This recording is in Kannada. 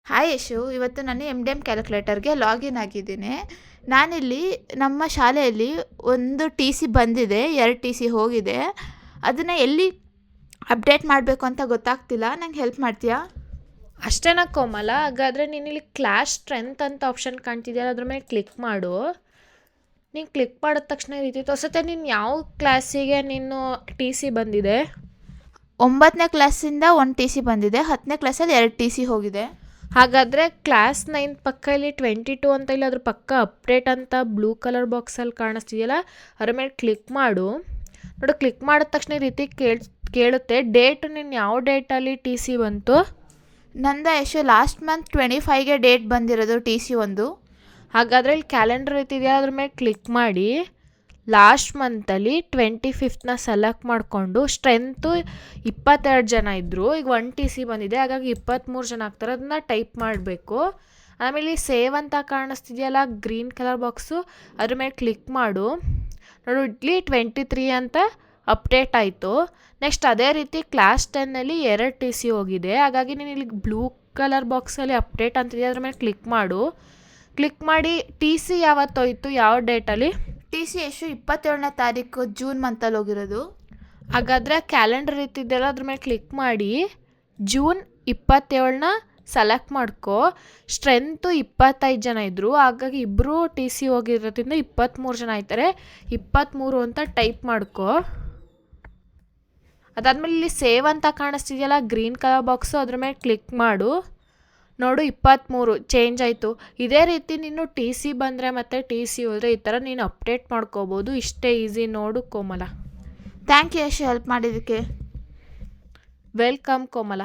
ಹಾಯ್ ಯಶು, ಇವತ್ತು ನಾನು ಎಮ್ ಕ್ಯಾಲ್ಕುಲೇಟರ್ಗೆ ಲಾಗಿನ್ ಆಗಿದ್ದೀನಿ. ನಾನಿಲ್ಲಿ ನಮ್ಮ ಶಾಲೆಯಲ್ಲಿ ಒಂದು ಟಿ ಸಿ ಬಂದಿದೆ, 2 ಟಿ ಸಿ ಹೋಗಿದೆ. ಅದನ್ನು ಎಲ್ಲಿ ಅಪ್ಡೇಟ್ ಮಾಡಬೇಕು ಅಂತ ಗೊತ್ತಾಗ್ತಿಲ್ಲ. ನಂಗೆ ಹೆಲ್ಪ್ ಮಾಡ್ತೀಯಾ? ಅಷ್ಟೇನಾ ಕೋಮಲ? ಹಾಗಾದರೆ ನೀನು ಇಲ್ಲಿ ಕ್ಲಾಸ್ ಸ್ಟ್ರೆಂತ್ ಅಂತ ಆಪ್ಷನ್ ಕಾಣ್ತಿದೆಯಲ್ಲ, ಅದ್ರ ಮೇಲೆ ಕ್ಲಿಕ್ ಮಾಡು. ನೀನು ಕ್ಲಿಕ್ ಮಾಡಿದ ತಕ್ಷಣ ಈ ರೀತಿ ತೋರಿಸುತ್ತೆ. ನೀನು ಯಾವ ಕ್ಲಾಸಿಗೆ ನೀನು ಟಿ ಸಿ ಬಂದಿದೆ? 9ನೇ ಕ್ಲಾಸಿಂದ 1 ಟಿ ಸಿ ಬಂದಿದೆ, 10ನೇ ಕ್ಲಾಸಲ್ಲಿ 2 ಟಿ ಸಿ ಹೋಗಿದೆ. ಹಾಗಾದರೆ ಕ್ಲಾಸ್ 9 ಪಕ್ಕ ಇಲ್ಲಿ 22 ಅಂತ ಇಲ್ಲ, ಅದ್ರ ಪಕ್ಕ ಅಪ್ಡೇಟ್ ಅಂತ ಬ್ಲೂ ಕಲರ್ ಬಾಕ್ಸಲ್ಲಿ ಕಾಣಿಸ್ತಿದೆಯಲ್ಲ, ಅದ್ರ ಮೇಲೆ ಕ್ಲಿಕ್ ಮಾಡು. ನೋಡು, ಕ್ಲಿಕ್ ಮಾಡಿದ ತಕ್ಷಣ ಈ ರೀತಿ ಕೇಳುತ್ತೆ. ಡೇಟು ನೀನು ಯಾವ ಡೇಟಲ್ಲಿ ಟಿ ಸಿ ಬಂತು? ನಂದ ಯಶು ಲಾಸ್ಟ್ ಮಂತ್ 25ಗೆ ಡೇಟ್ ಬಂದಿರೋದು ಟಿ ಸಿ ಒಂದು. ಹಾಗಾದರೆ ಇಲ್ಲಿ ಕ್ಯಾಲೆಂಡರ್ ಇದೆಯಾ, ಅದ್ರ ಮೇಲೆ ಕ್ಲಿಕ್ ಮಾಡಿ ಲಾಸ್ಟ್ ಮಂತಲ್ಲಿ 25ನ ಸೆಲೆಕ್ಟ್ ಮಾಡಿಕೊಂಡು ಸ್ಟ್ರೆಂತು 22 ಜನ ಇದ್ದರು, ಈಗ 1 ಟಿ ಸಿ ಬಂದಿದೆ, ಹಾಗಾಗಿ 23 ಜನ ಆಗ್ತಾರೆ. ಅದನ್ನ ಟೈಪ್ ಮಾಡಬೇಕು. ಆಮೇಲೆ ಸೇವ್ ಅಂತ ಕಾಣಿಸ್ತಿದೆಯಲ್ಲ ಗ್ರೀನ್ ಕಲರ್ ಬಾಕ್ಸು, ಅದ್ರ ಮೇಲೆ ಕ್ಲಿಕ್ ಮಾಡು. ನೋಡು, ಇಲ್ಲಿ 23 ಅಂತ ಅಪ್ಡೇಟ್ ಆಯಿತು. ನೆಕ್ಸ್ಟ್ ಅದೇ ರೀತಿ ಕ್ಲಾಸ್ 10ನಲ್ಲಿ 2 ಟಿ ಸಿ ಹೋಗಿದೆ, ಹಾಗಾಗಿ ನೀನು ಇಲ್ಲಿ ಬ್ಲೂ ಕಲರ್ ಬಾಕ್ಸಲ್ಲಿ ಅಪ್ಡೇಟ್ ಅಂತಿದೆಯಾ, ಅದ್ರ ಮೇಲೆ ಕ್ಲಿಕ್ ಮಾಡು. ಕ್ಲಿಕ್ ಮಾಡಿ ಟಿ ಸಿ ಯಾವತ್ತು ಹೋಯಿತು, ಯಾವ ಡೇಟಲ್ಲಿ? ಟಿ ಸಿ ಯಶು 27ನೇ ತಾರೀಕು ಜೂನ್ ಮಂತಲ್ಲಿ ಹೋಗಿರೋದು. ಹಾಗಾದರೆ ಕ್ಯಾಲೆಂಡರ್ ಇತ್ತಿದೆಯಲ್ಲ, ಅದ್ರ ಮೇಲೆ ಕ್ಲಿಕ್ ಮಾಡಿ ಜೂನ್ 27ನ ಸೆಲೆಕ್ಟ್ ಮಾಡ್ಕೊ. ಸ್ಟ್ರೆಂತು 25 ಜನ ಇದ್ದರು, ಹಾಗಾಗಿ ಇಬ್ಬರು ಟಿ ಸಿ ಹೋಗಿರೋದ್ರಿಂದ 23 ಜನ ಆಯ್ತಾರೆ. 23 ಅಂತ ಟೈಪ್ ಮಾಡ್ಕೊ. ಅದಾದಮೇಲೆ ಇಲ್ಲಿ ಸೇವ್ ಅಂತ ಕಾಣಿಸ್ತಿದೆಯಲ್ಲ ಗ್ರೀನ್ ಕಲರ್ ಬಾಕ್ಸು, ಅದ್ರ ಮೇಲೆ ಕ್ಲಿಕ್ ಮಾಡು. ನೋಡು, 23 ಚೇಂಜ್ ಆಯಿತು. ಇದೇ ರೀತಿ ನೀನು ಟಿ ಸಿ ಬಂದರೆ ಮತ್ತು ಟಿ ಸಿ ಹೋದರೆ ಈ ಥರ ನೀನು ಅಪ್ಡೇಟ್ ಮಾಡ್ಕೋಬೋದು. ಇಷ್ಟೇ ಈಸಿ ನೋಡು ಕೋಮಲ. ಥ್ಯಾಂಕ್ ಯು ಯಶು, ಹೆಲ್ಪ್ ಮಾಡಿದ್ದಕ್ಕೆ. ವೆಲ್ಕಮ್ ಕೋಮಲ.